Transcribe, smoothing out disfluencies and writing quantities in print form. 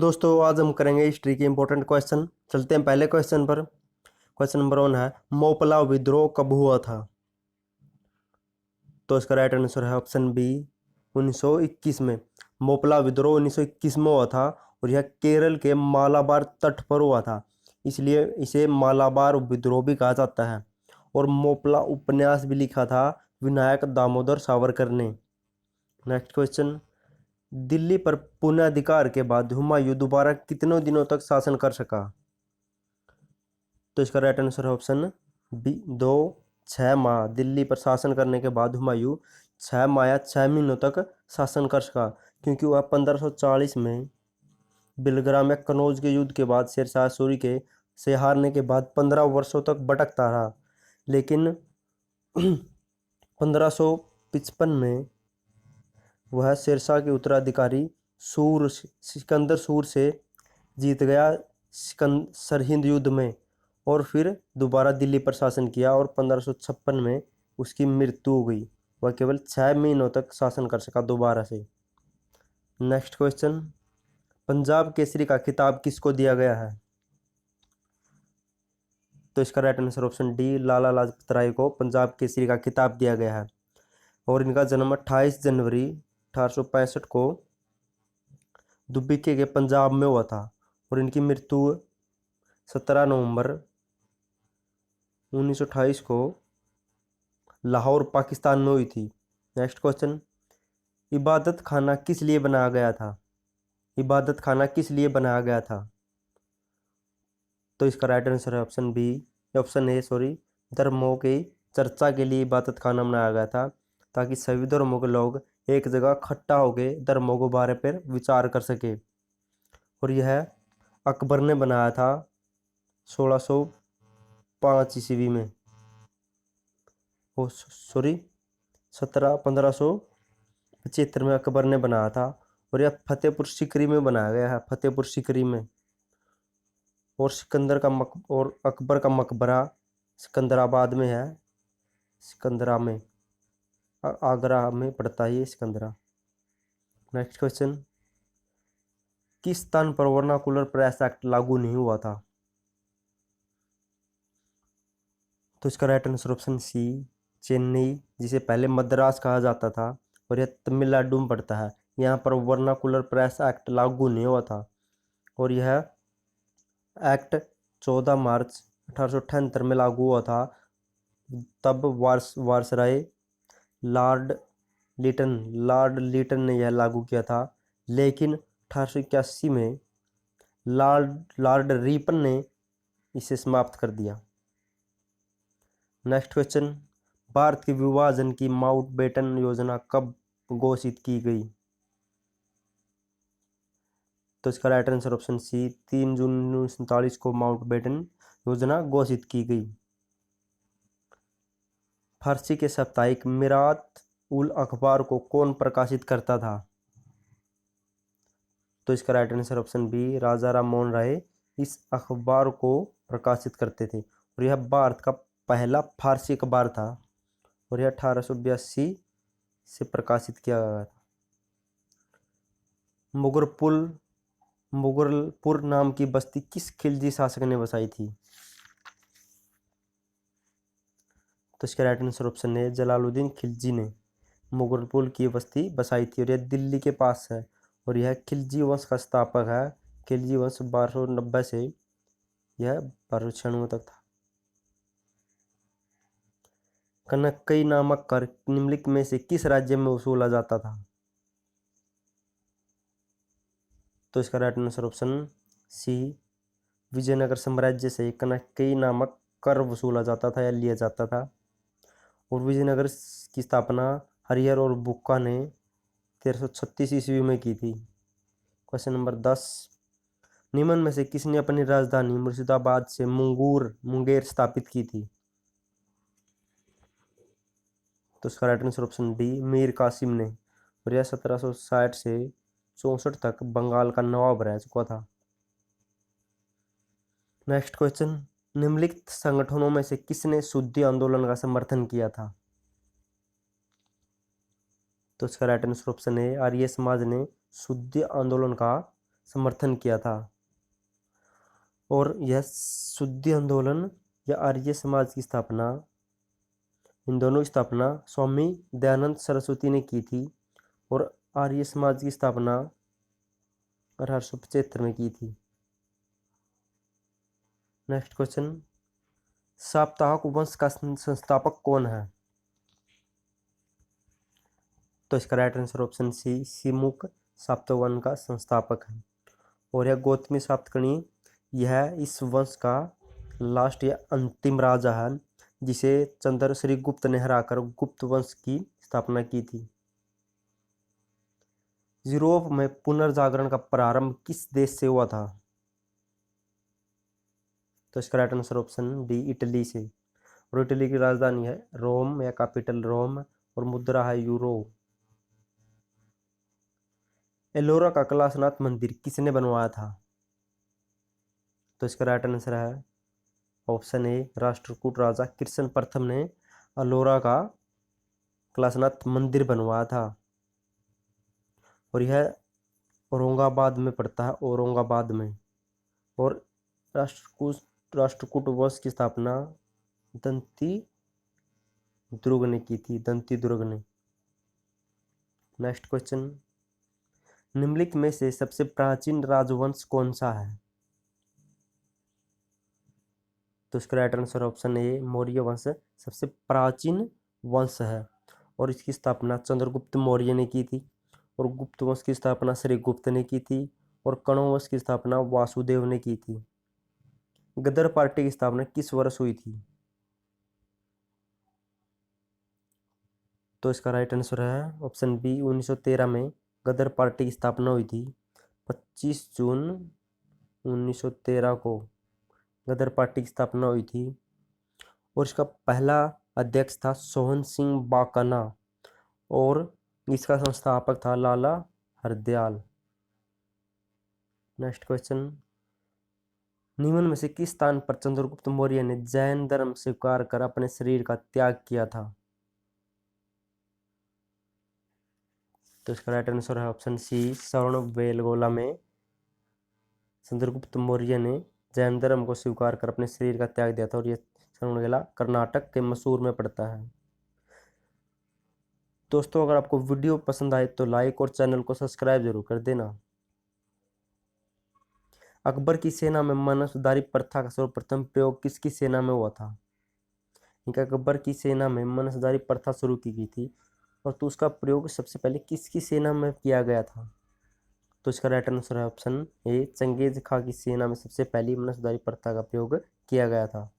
दोस्तों आज हम करेंगे हिस्ट्री के इंपॉर्टेंट क्वेश्चन। चलते हैं पहले क्वेश्चन पर। क्वेश्चन नंबर 1 है, मोपला विद्रोह कब हुआ था? तो इसका राइट आंसर है ऑप्शन बी, 1921 में। मोपला विद्रोह 1921 में हुआ था और यह केरल के मालाबार तट पर हुआ था, इसलिए इसे मालाबार विद्रोह भी कहा जाता है। और मोपला उपन्यास भी लिखा था विनायक दामोदर सावरकर ने। नेक्स्ट क्वेश्चन, दिल्ली पर पुनर्धिकार के बाद हुमायूं दोबारा कितने दिनों तक शासन कर सका? तो इसका राइट आंसर है ऑप्शन बी, 6 माह। दिल्ली पर शासन करने के बाद हुमायूं 6 माह या 6 महीनों तक शासन कर सका, क्योंकि वह 1540 में बिलग्राम या कनौज के युद्ध के बाद शेरशाह सूरी के से हारने के बाद 15 वर्षों तक भटकता रहा। लेकिन 1555 में वह शेरशाह के उत्तराधिकारी सिकंदर सूर से जीत गया सरहिंद युद्ध में, और फिर दोबारा दिल्ली पर शासन किया और 1556 में उसकी मृत्यु हो गई। वह केवल 6 महीनों तक शासन कर सका दोबारा से। नेक्स्ट क्वेश्चन, पंजाब केसरी का खिताब किसको दिया गया है? तो इसका right answer option D, Lala Lajpat Rai को पंजाब केसरी का खिताब दिया गया है। और इनका जन्म 28 जनवरी 1865 को दुब्बिके के पंजाब में हुआ था, और इनकी मृत्यु 17 नवंबर 1928 को लाहौर पाकिस्तान में हुई थी। नेक्स्ट क्वेश्चन, इबादत खाना किस लिए बनाया गया था? इबादत खाना किस लिए बनाया गया था? तो इसका राइट आंसर है ऑप्शन ए सॉरी, धर्मों की चर्चा के लिए इबादत खाना बनाया गया था, ताकि सभी धर्मों के लोग एक जगह इकट्ठा होकर धर्मों के बारे पर विचार कर सके। और यह अकबर ने बनाया था 1605 ईस्वी में। ओ सॉरी 1575 में अकबर ने बनाया था, और यह फतेहपुर सीकरी में बनाया गया है, फतेहपुर सीकरी में। और और अकबर का मकबरा सिकंदराबाद में है, सिकंदरा में, आगरा में पड़ता है ये सिकंदरा। नेक्स्ट क्वेश्चन, किस स्थान पर वर्नाकुलर प्रेस एक्ट लागू नहीं हुआ था? तो इसका right answer option C, Chennai, जिसे पहले मद्रास कहा जाता था और यह तमिलनाडु में पड़ता है। यहाँ पर वर्नाकुलर प्रेस एक्ट लागू नहीं हुआ था, और यह एक्ट 14 मार्च 1878 में लागू हुआ था। तब वायसराय लॉर्ड लिटन ने यह लागू किया था, लेकिन 1881 में लॉर्ड रिपन ने इसे समाप्त कर दिया। नेक्स्ट क्वेश्चन, भारत के विभाजन की माउंटबेटन योजना कब घोषित की गई? तो इसका राइट आंसर ऑप्शन सी, 3 जून 1947 को माउंटबेटन योजना घोषित की गई। फारसी के साप्ताहिक मिरात उल अखबार को कौन प्रकाशित करता था? तो इसका राइट आंसर ऑप्शन बी, राजा राम मोहन राय इस अखबार को प्रकाशित करते थे, और यह भारत का पहला फारसी अखबार था, और यह 1882 से प्रकाशित किया गया था। मुगलपुर नाम की बस्ती किस खिलजी शासक ने बसाई थी? तो इसका राइट आंसर ऑप्शन है जलालुद्दीन खिलजी ने मुगलपुर की बस्ती बसाई थी, और यह दिल्ली के पास है, और यह खिलजी वंश का स्थापक है। खिलजी वंश 1290 से यह 1296 तक था। कनक्कई नामक कर निम्नलिखित में से किस राज्य में वसूला जाता था? तो इसका right answer option C, Vijayanagar साम्राज्य से कनक्कई नामक कर वसूला जाता था या लिया जाता था। और विजयनगर की स्थापना हरिहर और बुक्का ने 1336 ईस्वी में की थी। क्वेश्चन नंबर 10, निम्न में से किसने अपनी राजधानी मुर्शिदाबाद से मुंगेर स्थापित की थी? तो इसका right answer option D, Mir Qasim ने, और यह 1760 से 64 तक बंगाल का नवाब रह चुका था। नेक्स्ट क्वेश्चन, निम्नलिखित संगठनों में से किसने शुद्धि आंदोलन का समर्थन किया था? तो इसका राइट आंसर ऑप्शन है आर्य समाज ने शुद्धि आंदोलन का समर्थन किया था। और यह शुद्धि आंदोलन या आर्य समाज की स्थापना, इन दोनों की स्थापना स्वामी दयानंद सरस्वती ने की थी और आर्य समाज की स्थापना 1875 में की थी। नेक्स्ट क्वेश्चन, साप्ताहिक वंश का संस्थापक कौन है? तो इसका right answer option C, Simuk Satavahana का संस्थापक है। और यह गौतमी सातकर्णी, यह इस वंश का लास्ट या अंतिम राजा है जिसे चंद्र श्री गुप्त ने हराकर गुप्त वंश की स्थापना की थी। यूरोप में पुनर्जागरण का प्रारंभ किस देश से हुआ था? तो इसका right answer option D, Italy से। और इटली की राजधानी है रोम या कैपिटल रोम और मुद्रा है यूरो। एलोरा का कैलाशनाथ मंदिर किसने बनवाया था? तो इसका राइट आंसर है ऑप्शन ए, राष्ट्रकूट राजा कृष्ण प्रथम ने एलोरा का कैलाशनाथ मंदिर बनवाया था। और यह औरंगाबाद में पड़ता है, औरंगाबाद में। और राष्ट्रकूट वंश की स्थापना दंती दुर्ग ने की थी, दंती दुर्ग ने। नेक्स्ट क्वेश्चन, निम्नलिखित में से सबसे प्राचीन राजवंश कौन सा है? तो इसका right answer option A, Maurya वंश सबसे प्राचीन वंश है और इसकी स्थापना चंद्रगुप्त मौर्य ने की थी। और गुप्त वंश की स्थापना श्रीगुप्त ने की थी और कण्व वंश की स्थापना वासुदेव ने की थी। गदर पार्टी की स्थापना किस वर्ष हुई थी? तो इसका राइट आंसर है ऑप्शन बी, 1913 में गदर पार्टी की स्थापना हुई थी। 25 जून 1913 को गदर पार्टी की स्थापना हुई थी और इसका पहला अध्यक्ष था सोहन सिंह बाकाना और इसका संस्थापक था लाला हरदयाल। नेक्स्ट क्वेश्चन, निम्न में से किस स्थान पर चंद्रगुप्त मौर्य ने जैन धर्म स्वीकार कर अपने शरीर का त्याग किया था? तो इसका राइट आंसर है ऑप्शन सी, श्रवणबेलगोला में चंद्रगुप्त मौर्य ने जैन धर्म को स्वीकार कर अपने शरीर का त्याग दिया था और यह श्रवणबेला कर्नाटक के मैसूर में पड़ता है। दोस्तों, अगर आपको वीडियो पसंद आए तो लाइक और चैनल को सब्सक्राइब जरूर कर देना। अकबर की सेना में मानसदारी प्रथा का सर्वप्रथम प्रयोग किसकी सेना में हुआ था? अकबर की सेना में मानसदारी प्रथा शुरू की गई थी और तो उसका प्रयोग सबसे पहले किसकी सेना में किया गया था? तो इसका राइट आंसर है ऑप्शन ए, चंगेज खां की सेना में सबसे पहली मानसदारी प्रथा का प्रयोग किया गया था।